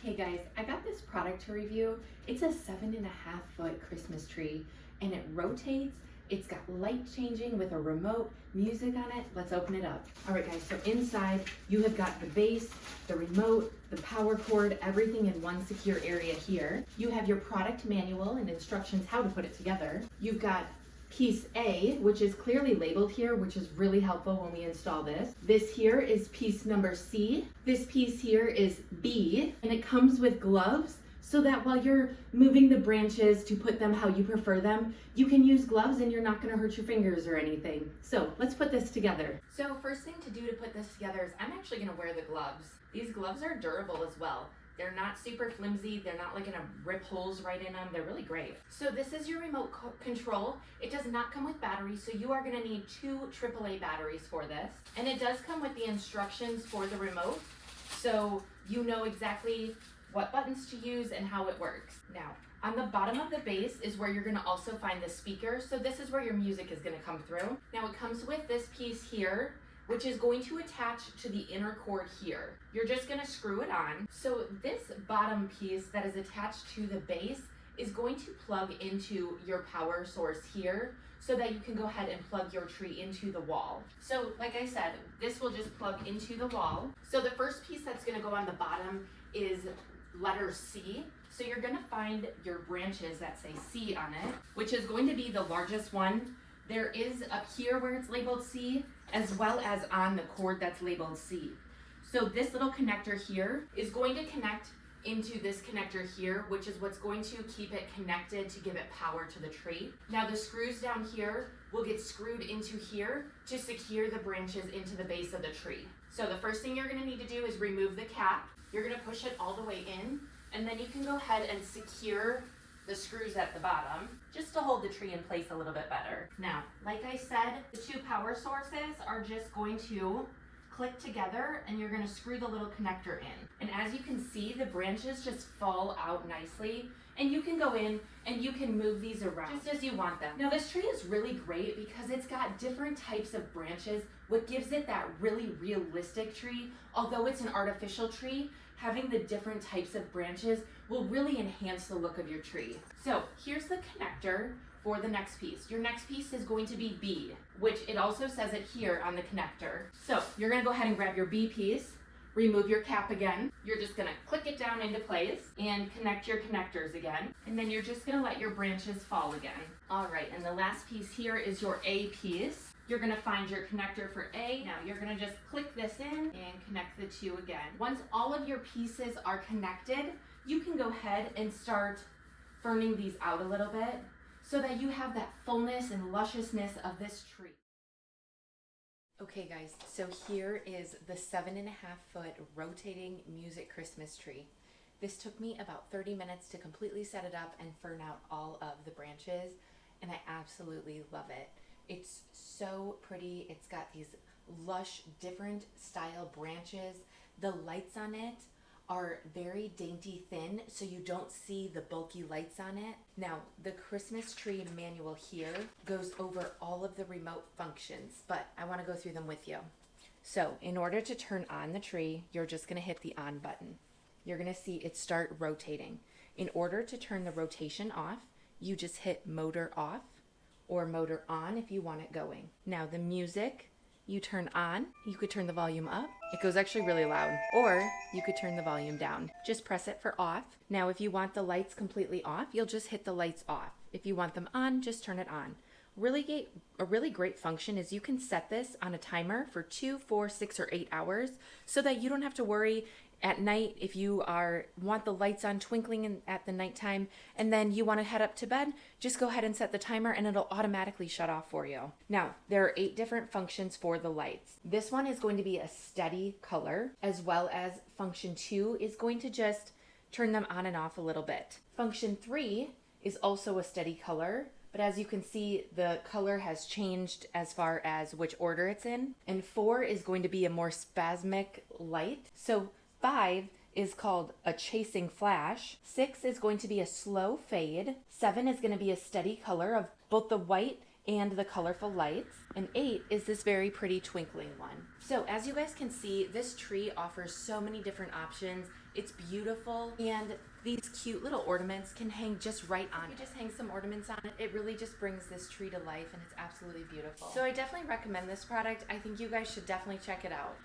Okay guys, I got this product to review. It's a 7.5-foot Christmas tree and it rotates. It's got light changing with a remote, music on it. Let's open it up. All right guys, so inside you have got the base, the remote, the power cord, everything in one secure area here. You have your product manual and instructions how to put it together. You've got piece A, which is clearly labeled here, which is really helpful when we install this. This here is piece number C. This piece here is B, and it comes with gloves so that while you're moving the branches to put them how you prefer them, you can use gloves and you're not gonna hurt your fingers or anything. So let's put this together. So first thing to do to put this together is I'm actually gonna wear the gloves. These gloves are durable as well. They're not super flimsy. They're not like gonna rip holes right in them. They're really great. So this is your remote control. It does not come with batteries, so you are gonna need 2 AAA batteries for this. And it does come with the instructions for the remote, so you know exactly what buttons to use and how it works. Now, on the bottom of the base is where you're gonna also find the speaker. So this is where your music is gonna come through. Now it comes with this piece here, which is going to attach to the inner cord here. You're just gonna screw it on. So this bottom piece that is attached to the base is going to plug into your power source here so that you can go ahead and plug your tree into the wall. So like I said, this will just plug into the wall. So the first piece that's gonna go on the bottom is letter C. So you're gonna find your branches that say C on it, which is going to be the largest one. There is up here where it's labeled C, as well as on the cord that's labeled C. So this little connector here is going to connect into this connector here, which is what's going to keep it connected to give it power to the tree. Now the screws down here will get screwed into here to secure the branches into the base of the tree. So the first thing you're gonna need to do is remove the cap. You're gonna push it all the way in, and then you can go ahead and secure the screws at the bottom, just to hold the tree in place a little bit better. Now, like I said, the 2 power sources are just going to click together and you're gonna screw the little connector in. And as you can see, the branches just fall out nicely, and you can go in and you can move these around just as you want them. Now this tree is really great because it's got different types of branches, what gives it that really realistic tree. Although it's an artificial tree, having the different types of branches will really enhance the look of your tree. So here's the connector for the next piece. Your next piece is going to be B, which it also says it here on the connector. So you're gonna go ahead and grab your B piece, remove your cap again. You're just gonna click it down into place and connect your connectors again. And then you're just gonna let your branches fall again. All right, and the last piece here is your A piece. You're gonna find your connector for A. Now you're gonna just click this in and connect the 2 again. Once all of your pieces are connected, you can go ahead and start ferning these out a little bit so that you have that fullness and lusciousness of this tree. Okay guys, so here is the 7.5-foot rotating music Christmas tree. This took me about 30 minutes to completely set it up and fern out all of the branches, and I absolutely love it. It's so pretty. It's got these lush, different style branches. The lights on it are very dainty thin, so you don't see the bulky lights on it. Now, the Christmas tree manual here goes over all of the remote functions, but I want to go through them with you. So, in order to turn on the tree, you're just going to hit the on button. You're going to see it start rotating. In order to turn the rotation off, you just hit motor off, or motor on if you want it going. Now the music, you turn on, you could turn the volume up. It goes actually really loud. Or you could turn the volume down. Just press it for off. Now if you want the lights completely off, you'll just hit the lights off. If you want them on, just turn it on. A really great function is you can set this on a timer for 2, 4, 6, or 8 hours so that you don't have to worry at night if you want the lights on twinkling at the nighttime and then you want to head up to bed. Just go ahead and set the timer and it'll automatically shut off for you. Now there are 8 different functions for the lights. This one is going to be a steady color, as well as function 2 is going to just turn them on and off a little bit. Function 3 is also a steady color, but as you can see, the color has changed as far as which order it's in. And 4 is going to be a more spasmic light. So 5 is called a chasing flash. 6 is going to be a slow fade. 7 is going to be a steady color of both the white and the colorful lights. And 8 is this very pretty twinkling one. So as you guys can see, this tree offers so many different options. It's beautiful, and these cute little ornaments can hang just right on it. You just hang some ornaments on it. It really just brings this tree to life, and it's absolutely beautiful. So I definitely recommend this product. I think you guys should definitely check it out.